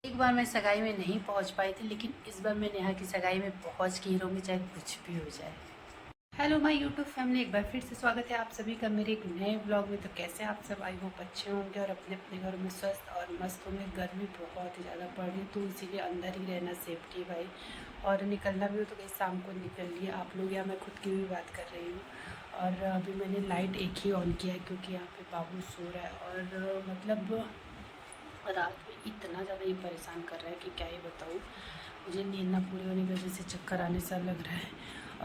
एक बार मैं सगाई में नहीं पहुंच पाई थी, लेकिन इस बार मैं नेहा की सगाई में पहुंच के ही रहूँगी, चाहे कुछ भी हो जाए। हेलो माय यूट्यूब फैमिली, एक बार फिर से स्वागत है आप सभी का मेरे एक नए ब्लॉग में। तो कैसे आप सब, आई होप अच्छे होंगे और अपने अपने घरों में स्वस्थ और मस्त होंगे। गर्मी बहुत ही ज़्यादा पड़ रही है, तो इसीलिए अंदर ही रहना सेफ्टी है भाई। और निकलना भी हो तो कहीं शाम को निकल लिए आप लोग, या मैं खुद की भी बात कर रही हूँ। और अभी मैंने लाइट एक ही ऑन किया है क्योंकि यहाँ पे बाबू सो रहा है। और मतलब रात में इतना ज़्यादा ये परेशान कर रहा है कि क्या ही बताऊँ। मुझे नींद ना पूरी होने की वजह से चक्कर आने सा लग रहा है।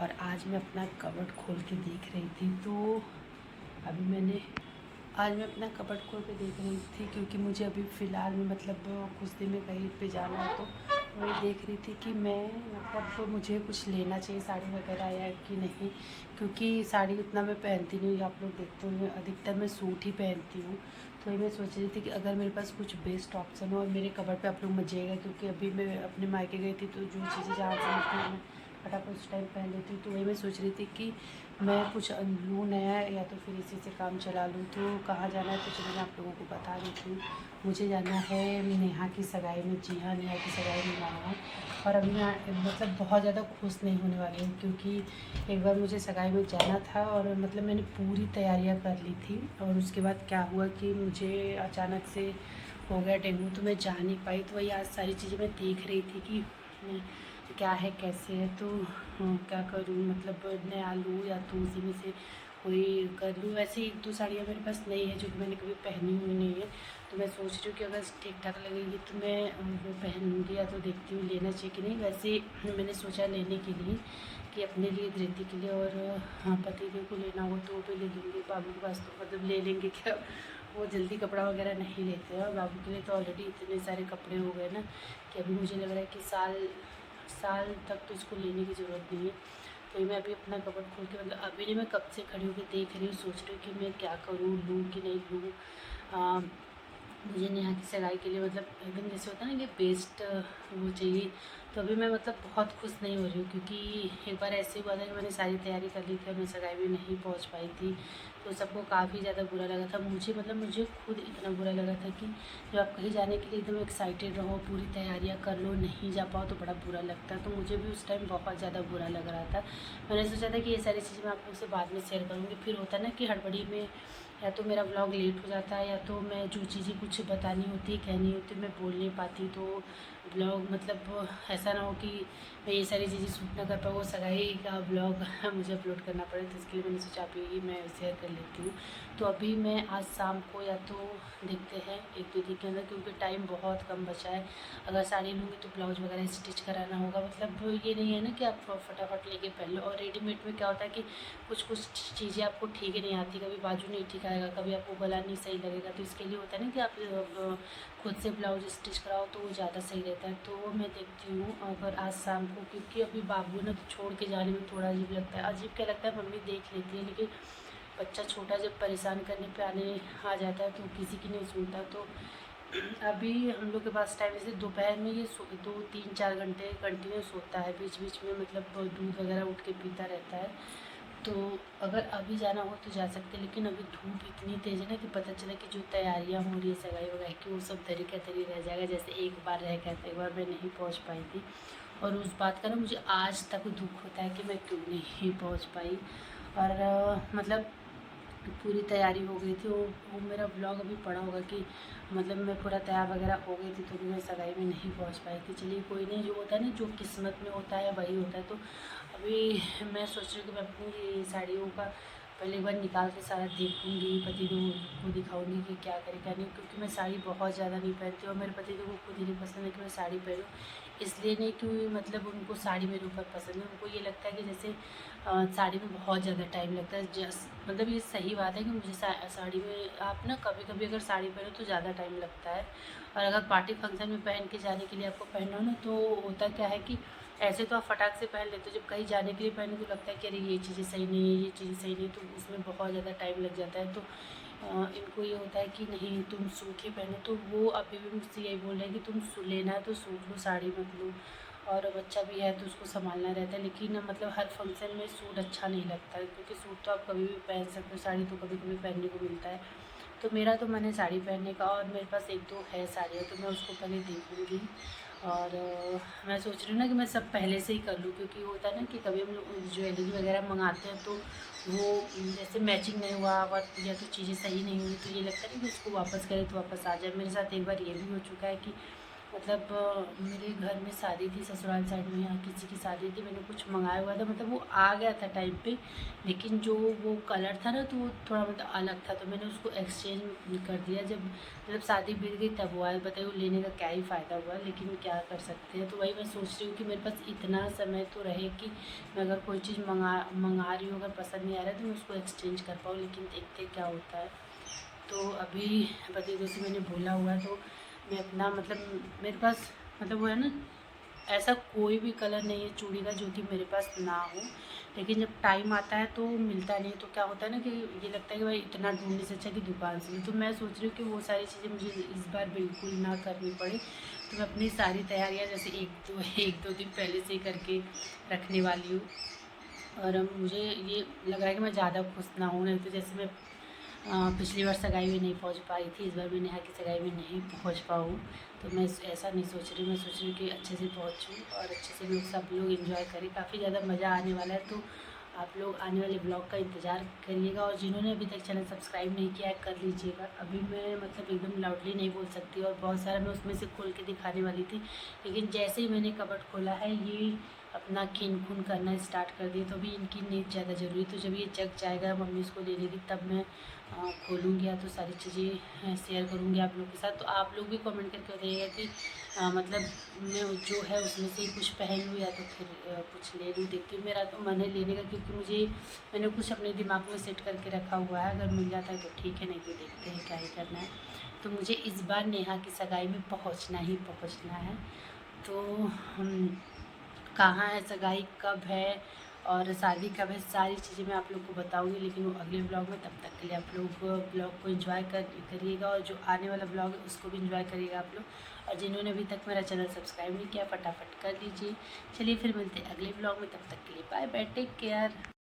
और आज मैं अपना कबर्ड खोल के देख रही थी, तो अभी मैंने आज मैं अपना कबर्ड खोल के देख रही थी क्योंकि मुझे अभी फ़िलहाल में मतलब कुछ दिन में कहीं पे जाना है। तो वही देख रही थी कि मैं मतलब मुझे कुछ लेना चाहिए साड़ी वगैरह या कि नहीं, क्योंकि साड़ी उतना मैं पहनती नहीं हूँ। आप लोग देखते होंगे अधिकतर मैं सूट ही पहनती हूँ। तो ये मैं सोच रही थी कि अगर मेरे पास कुछ बेस्ट ऑप्शन हो और मेरे कबर्ड पे आप लोग मत जाइएगा, क्योंकि अभी मैं अपने मायके गई थी तो जो चीज़ें जहाँ से मिलती हैं मैं फटाफट उस टाइम पहन लेती हूँ। तो वही मैं सोच रही थी कि मैं कुछ लूँ नया, या तो फिर इसी से काम चला लूँ। तो कहाँ जाना है तो चलिए मैं आप लोगों को बता देती हूँ। मुझे जाना है नेहा की सगाई में। जी हाँ, नेहा की सगाई में जाना है। और अभी मैं मतलब बहुत ज़्यादा खुश नहीं होने वाली हूँ, क्योंकि एक बार मुझे सगाई में जाना था और मतलब मैंने पूरी तैयारियाँ कर ली थी। और उसके बाद क्या हुआ कि मुझे अचानक से हो गया डेंगू, तो मैं जा नहीं पाई। तो वही आज सारी चीज़ें मैं देख रही थी कि क्या है कैसे है। तो क्या करूँ, मतलब नया लूँ या तो उसी में से कोई कर लूँ। वैसे एक दो साड़ियाँ मेरे पास नई है जो कि मैंने कभी पहनी हुई नहीं है। तो मैं सोच रही हूँ कि अगर ठीक ठाक लगेगी तो मैं वो पहन लूँगी, या तो देखती हूँ लेना चाहिए कि नहीं। वैसे मैंने सोचा लेने के लिए कि अपने लिए, धृति के लिए, और हाँ पति देव को लेना हो तो वो भी ले लूँगी। बाबू के पास तो मतलब ले लेंगे क्या, वो जल्दी कपड़ा वगैरह नहीं लेते हैं। और बाबू के लिए तो ऑलरेडी इतने सारे कपड़े हो गए ना कि अभी मुझे लग रहा है कि साल साल तक तो इसको लेने की ज़रूरत नहीं है। तो मैं अभी अपना कबर्ड खोल के मतलब अभी नहीं, मैं कब से खड़ी होकर देख रही हूँ, सोच रही हूँ कि मैं क्या करूँ, लूँ कि नहीं लूँ। मुझे नेहा की सगाई के लिए मतलब एकदम जैसे होता है ना कि बेस्ट वो चाहिए। तो अभी मैं मतलब बहुत खुश नहीं हो रही हूँ, क्योंकि एक बार ऐसे हुआ था कि मैंने सारी तैयारी कर ली थी और मैं सगाई में नहीं पहुँच पाई थी। तो सबको काफ़ी ज़्यादा बुरा लगा था। मुझे मतलब मुझे खुद इतना बुरा लगा था कि जब आप कहीं जाने के लिए एकदम एक्साइटेड रहो, पूरी तैयारियाँ कर लो, नहीं जा पाओ तो बड़ा बुरा लगता है। तो मुझे भी उस टाइम बहुत ज़्यादा बुरा लग रहा था। मैंने सोचा था कि ये सारी चीज़ें मैं आप लोग से बाद में शेयर करूँगी। फिर होता है ना कि हड़बड़ी में या तो मेरा व्लॉग लेट हो जाता है, या तो मैं जो चीज़ें कुछ बतानी होती कहनी होती मैं बोल नहीं पाती। तो ब्लॉग मतलब ऐसा ना हो कि मैं ये सारी चीज़ें शूट ना कर पाऊँ, वो सगाई का ब्लॉग मुझे अपलोड करना पड़े। तो इसके लिए मैंने सोचा अभी मैं शेयर कर लेती हूँ। तो अभी मैं आज शाम को या तो देखते हैं एक दो दिन के अंदर, क्योंकि टाइम बहुत कम बचा है। अगर साड़ी लूँगी तो ब्लाउज वगैरह स्टिच कराना होगा। मतलब ये नहीं है ना कि आप फटाफट लेके पहन लो। और रेडीमेड में क्या होता है कि कुछ कुछ चीज़ें आपको ठीक नहीं आती, कभी बाजू नहीं ठीक आएगा, कभी आपको गला नहीं सही लगेगा। तो इसके लिए होता है ना कि आप खुद से ब्लाउज स्टिच कराओ तो वो ज़्यादा सही रहता है। तो मैं देखती हूँ अगर आज शाम को, क्योंकि अभी बाबू ना तो छोड़ के जाने में थोड़ा अजीब लगता है। अजीब क्या लगता है, मम्मी देख लेती है, लेकिन बच्चा छोटा जब परेशान करने पे आने आ जाता है तो किसी की नहीं सुनता। तो अभी हम लोग के पास टाइम, जैसे दोपहर में ये 2 3 4 घंटे कंटिन्यू सोता है, बीच बीच में मतलब दूध वगैरह उठ के पीता रहता है। तो अगर अभी जाना हो तो जा सकते हैं, लेकिन अभी धूप इतनी तेज़ है ना कि पता चला कि जो तैयारियां हो रही है सगाई वगाई की, वो सब धरी का धरी रह जाएगा। जैसे एक बार रह गया था, एक बार मैं नहीं पहुंच पाई थी। और उस बात का ना मुझे आज तक दुख होता है कि मैं क्यों नहीं पहुंच पाई। और मतलब पूरी तैयारी हो गई थी। वो मेरा ब्लॉग अभी पड़ा होगा कि मतलब मैं पूरा तैयार वगैरह हो गई थी, तो भी मैं सगाई में नहीं पहुंच पाई थी। चलिए कोई नहीं, जो होता है ना, जो किस्मत में होता है वही होता है। तो अभी मैं सोच रही हूँ कि मैं अपनी साड़ियों का पहले एक बार निकाल के सारा देखूँगी, पतिदेव को दिखाऊँगी कि क्या करें क्या नहीं। क्योंकि मैं साड़ी बहुत ज़्यादा नहीं पहनती और मेरे पतिदेव को खुद ही नहीं पसंद है कि मैं साड़ी पहनूँ। इसलिए नहीं कि मतलब उनको साड़ी मेरे ऊपर पसंद है, उनको ये लगता है कि जैसे साड़ी में बहुत ज़्यादा टाइम लगता है। मतलब ये सही बात है कि मुझे साड़ी में आप ना कभी कभी अगर साड़ी पहनो तो ज़्यादा टाइम लगता है। और अगर पार्टी फंक्शन में पहन के जाने के लिए आपको पहनना हो ना, तो होता क्या है कि ऐसे तो आप फटाक से पहन लेते हो, जब कहीं जाने के लिए पहनो तो लगता है कि अरे ये चीज़ें सही नहीं है, ये चीज़ें सही नहीं है, तो उसमें बहुत ज़्यादा टाइम लग जाता है। तो इनको ये होता है कि नहीं तुम सूट ही पहनो। तो वो अभी भी मुझसे यही बोल रहे हैं कि तुम लेना है तो सूट लो, साड़ी मत लो। और बच्चा भी है तो उसको संभालना रहता है। लेकिन मतलब हर फंक्शन में सूट अच्छा नहीं लगता है, क्योंकि सूट तो आप कभी भी पहन सकते हो, साड़ी तो कभी कभी पहनने को मिलता है। तो मेरा तो मन है साड़ी पहनने का, और मेरे पास 1-2 है साड़ियाँ, तो मैं उसको पहले देखूँगी। और मैं सोच रही हूँ ना कि मैं सब पहले से ही कर लूँ, क्योंकि होता है ना कि कभी हम लोग ज्वेलरी वगैरह मंगाते हैं तो वो जैसे मैचिंग नहीं हुआ या तो चीज़ें सही नहीं हुई, तो ये लगता है ना कि उसको वापस करें तो वापस आ जाए। मेरे साथ एक बार ये भी हो चुका है कि मतलब मेरे घर में शादी थी, ससुराल साइड में यहाँ किसी की शादी थी, मैंने कुछ मंगाया हुआ था, मतलब वो आ गया था टाइम पे, लेकिन जो वो कलर था ना तो वो थोड़ा मतलब अलग था, तो मैंने उसको एक्सचेंज कर दिया। जब मतलब शादी बीत गई तब वो आया, बताइए वो लेने का क्या ही फ़ायदा हुआ, लेकिन क्या कर सकते हैं। तो वही मैं सोच रही हूँ कि मेरे पास इतना समय तो रहे कि मैं अगर कोई चीज़ मंगा रही हूँ, अगर पसंद नहीं आ रहा है तो मैं उसको एक्सचेंज कर पाऊँ, लेकिन देखते क्या होता है। तो अभी पति देव से मैंने बोला हुआ है, तो मैं अपना मतलब मेरे पास मतलब वो है ना, ऐसा कोई भी कलर नहीं है चूड़ी का जो कि मेरे पास ना हो, लेकिन जब टाइम आता है तो मिलता नहीं, तो क्या होता है ना कि ये लगता है कि भाई इतना ढूंढने से अच्छा कि दुकान से लो। तो मैं सोच रही हूँ कि वो सारी चीज़ें मुझे इस बार बिल्कुल ना करनी पड़े, तो मैं अपनी सारी तैयारियाँ जैसे एक दो दिन पहले से ही करके रखने वाली हूँ। और मुझे ये लग रहा है कि मैं ज़्यादा खुश ना हूँ, नहीं तो जैसे मैं पिछली बार सगाई में नहीं पहुंच पाई थी, इस बार मैं नेहा की सगाई में नहीं पहुंच पाऊँ, तो मैं ऐसा नहीं सोच रही। मैं सोच रही हूँ कि अच्छे से पहुंचूँ और अच्छे से लोग सब लोग एंजॉय करें, काफ़ी ज़्यादा मज़ा आने वाला है। तो आप लोग आने वाले ब्लॉग का इंतज़ार करिएगा, और जिन्होंने अभी तक चैनल सब्सक्राइब नहीं किया है कर लीजिएगा। अभी मैं मतलब एकदम लाउडली नहीं बोल सकती, और बहुत सारा मैं उसमें से खोल के दिखाने वाली थी, लेकिन जैसे ही मैंने कबर्ड खोला है ये अपना खीन खून करना स्टार्ट कर दिए, तो अभी इनकी नींद ज़्यादा ज़रूरी। तो जब ये जग जाएगा, मम्मी इसको ले लेगी, तब मैं खोलूँगी या तो सारी चीज़ें शेयर करूँगी आप लोग के साथ। तो आप लोग भी कमेंट करके बताइएगा कि मतलब मैं जो है उसमें से ही कुछ पहन लूँ या तो फिर कुछ ले लूँ। देखती हूँ, मेरा तो मन है लेने का, क्योंकि मुझे मैंने कुछ अपने दिमाग में सेट करके रखा हुआ है। अगर मिल जाता है तो ठीक है, नहीं तो देखते हैं क्या ही करना है। तो मुझे इस बार नेहा की सगाई में पहुँचना ही पहुँचना है। तो कहाँ है सगाई, कब है और शादी कब है, सारी चीज़ें मैं आप लोग को बताऊंगी, लेकिन वो अगले ब्लॉग में। तब तक के लिए आप लोग ब्लॉग को एंजॉय करिएगा, और जो आने वाला ब्लॉग है उसको भी एंजॉय करिएगा आप लोग। और जिन्होंने अभी तक मेरा चैनल सब्सक्राइब नहीं किया, फटाफट कर लीजिए। चलिए फिर मिलते हैं अगले ब्लॉग में, तब तक के लिए बाय बाय, टेक केयर।